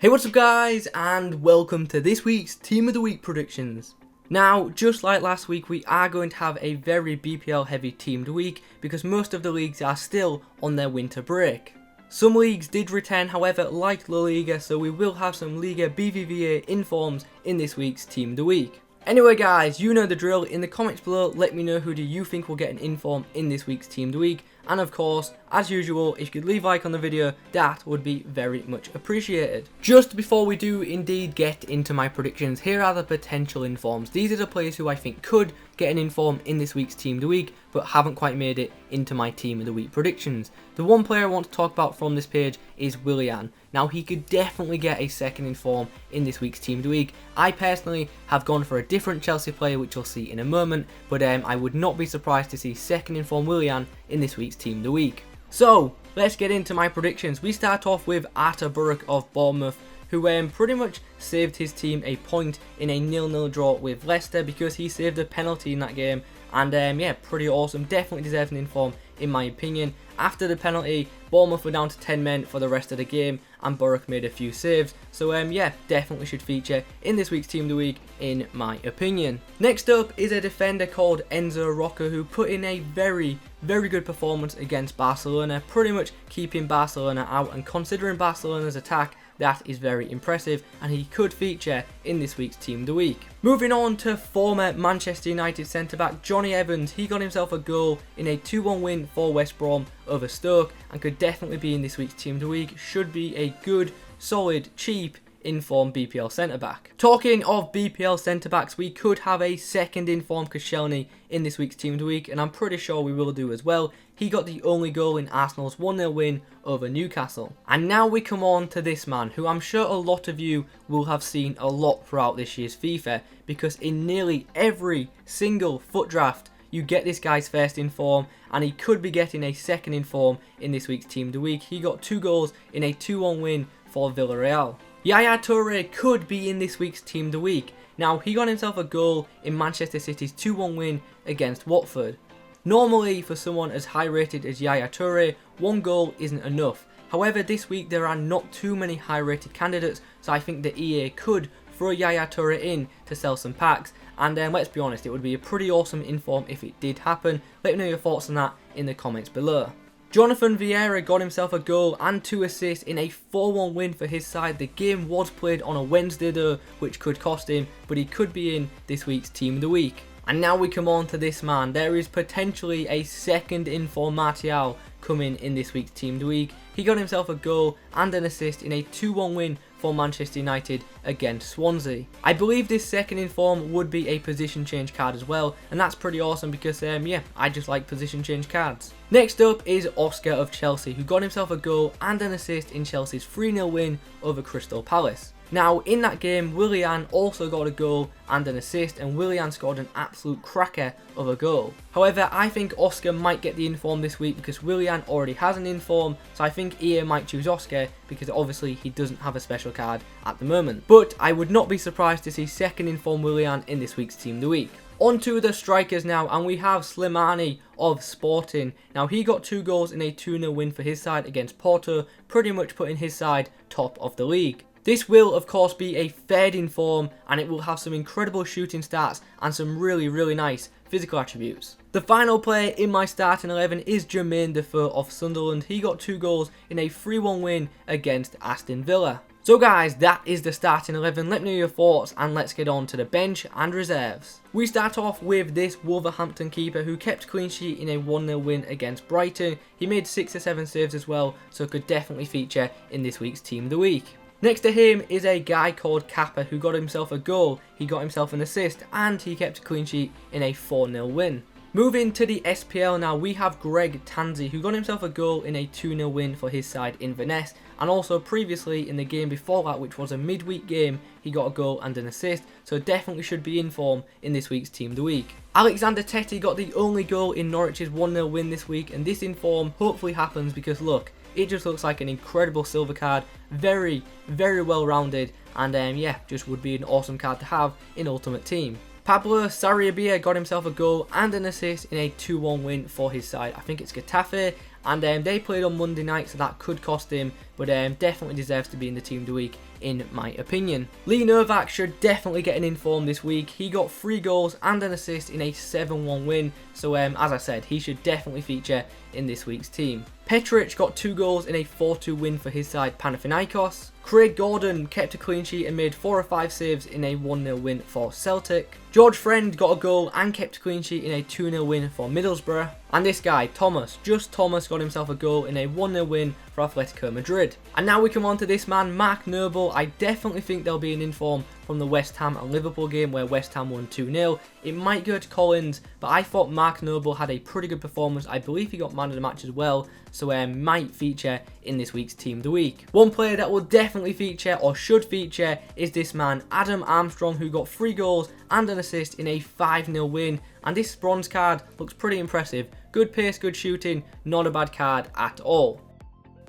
Hey, what's up guys, and welcome to this week's Team of the Week predictions. Now, just like last week, we are going to have a very BPL heavy Team of the Week because most of the leagues are still on their winter break. Some leagues did return, however, like La Liga, so we will have some Liga BBVA informs in this week's Team of the Week. Anyway guys, you know the drill. In the comments below, let me know who do you think will get an inform in this week's Team of the Week. And of course, as usual, if you could leave a like on the video, that would be very much appreciated. Just before we do indeed get into my predictions, here are the potential informs. These are the players who I think could get an inform in this week's Team of the Week, but haven't quite made it into my Team of the Week predictions. The one player I want to talk about from this page is Willian. Now, he could definitely get a second inform in this week's Team of the Week. I personally have gone for a different Chelsea player, which you'll see in a moment, but I would not be surprised to see second inform Willian in this week's Team of the Week. So, let's get into my predictions. We start off with Boruc of Bournemouth, who pretty much saved his team a point in a 0-0 draw with Leicester because he saved a penalty in that game. And yeah, pretty awesome. Definitely deserves an inform in my opinion. After the penalty, Bournemouth were down to 10 men for the rest of the game and Boruc made a few saves. So yeah, definitely should feature in this week's Team of the Week in my opinion. Next up is a defender called Enzo Roco, who put in a very good performance against Barcelona, pretty much keeping Barcelona out, and considering Barcelona's attack, that is very impressive, and he could feature in this week's Team of the Week. Moving on to former Manchester United centre-back Jonny Evans. He got himself a goal in a 2-1 win for West Brom over Stoke and could definitely be in this week's Team of the Week. Should be a good, solid, cheap informed BPL centre-back. Talking of BPL centre-backs, we could have a second informed Koscielny in this week's Team of the Week, and I'm pretty sure we will do as well. He got the only goal in Arsenal's 1-0 win over Newcastle. And now we come on to this man, who I'm sure a lot of you will have seen a lot throughout this year's FIFA, because in nearly every single foot draft, you get this guy's first inform, and he could be getting a second inform in this week's Team of the Week. He got 2 goals in a 2-1 win for Villarreal. Yaya Toure could be in this week's Team of the Week. Now, he got himself a goal in Manchester City's 2-1 win against Watford. Normally, for someone as high rated as Yaya Toure, 1 goal isn't enough. However, this week there are not too many high rated candidates, so I think the EA could throw Yaya Toure in to sell some packs. And let's be honest, it would be a pretty awesome inform if it did happen. Let me know your thoughts on that in the comments below. Jonathan Vieira got himself a goal and 2 assists in a 4-1 win for his side. The game was played on a Wednesday though, which could cost him, but he could be in this week's Team of the Week. And now we come on to this man. There is potentially a second inform Martial coming in this week's Team of the Week. He got himself a goal and an assist in a 2-1 win for Manchester United against Swansea. I believe this second inform would be a position change card as well, and that's pretty awesome because yeah, I just like position change cards. Next up is Oscar of Chelsea, who got himself a goal and an assist in Chelsea's 3-0 win over Crystal Palace. Now, in that game, Willian also got a goal and an assist, and Willian scored an absolute cracker of a goal. However, I think Oscar might get the inform this week because Willian already has an inform, so I think EA might choose Oscar because obviously he doesn't have a special card at the moment. But I would not be surprised to see second inform Willian in this week's Team of the Week. On to the strikers now, and we have Slimani of Sporting. Now, he got 2 goals in a 2-0 win for his side against Porto, pretty much putting his side top of the league. This will, of course, be a third inform, and it will have some incredible shooting stats and some really nice physical attributes. The final player in my starting 11 is Jermain Defoe of Sunderland. He got 2 goals in a 3-1 win against Aston Villa. So guys, that is the starting 11. Let me know your thoughts and let's get on to the bench and reserves. We start off with this Wolverhampton keeper who kept clean sheet in a 1-0 win against Brighton. He made 6 or 7 saves as well, so could definitely feature in this week's Team of the Week. Next to him is a guy called Capa who got himself a goal, he got himself an assist, and he kept a clean sheet in a 4-0 win. Moving to the SPL now, we have Tansey who got himself a goal in a 2-0 win for his side Inverness, and also previously in the game before that, which was a midweek game, he got a goal and an assist, so definitely should be in form in this week's Team of the Week. Alexander Tettey got the only goal in Norwich's 1-0 win this week, and this inform hopefully happens because look, it just looks like an incredible silver card, very well rounded, and yeah, just would be an awesome card to have in Ultimate Team. Pablo Sarabia got himself a goal and an assist in a 2-1 win for his side. I think it's Getafe, and they played on Monday night, so that could cost him, but definitely deserves to be in the team of the week in my opinion. Lee Novak should definitely get an inform this week. He got 3 goals and an assist in a 7-1 win, so as I said, he should definitely feature in this week's team. Petric got 2 goals in a 4-2 win for his side Panathinaikos. Craig Gordon kept a clean sheet and made 4 or 5 saves in a 1-0 win for Celtic. George Friend got a goal and kept a clean sheet in a 2-0 win for Middlesbrough. And this guy, Thomas, just Thomas, got himself a goal in a 1-0 win for Atletico Madrid. And now we come on to this man, Mark Noble. I definitely think there'll be an inform from the West Ham and Liverpool game where West Ham won 2-0. It might go to Collins, but I thought Mark Noble had a pretty good performance. I believe he got man of the match as well, so might feature in this week's Team of the Week. One player that will definitely feature, or should feature, is this man, Adam Armstrong, who got 3 goals and an assist in a 5-0 win. And this bronze card looks pretty impressive. Good pace, good shooting, not a bad card at all.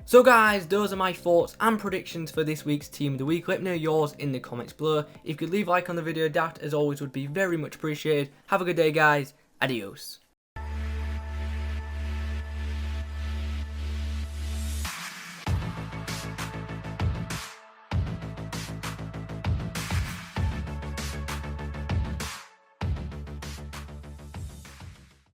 So guys, those are my thoughts and predictions for this week's Team of the Week. Let me know yours in the comments below. If you could leave a like on the video, that as always would be very much appreciated. Have a good day guys, adios.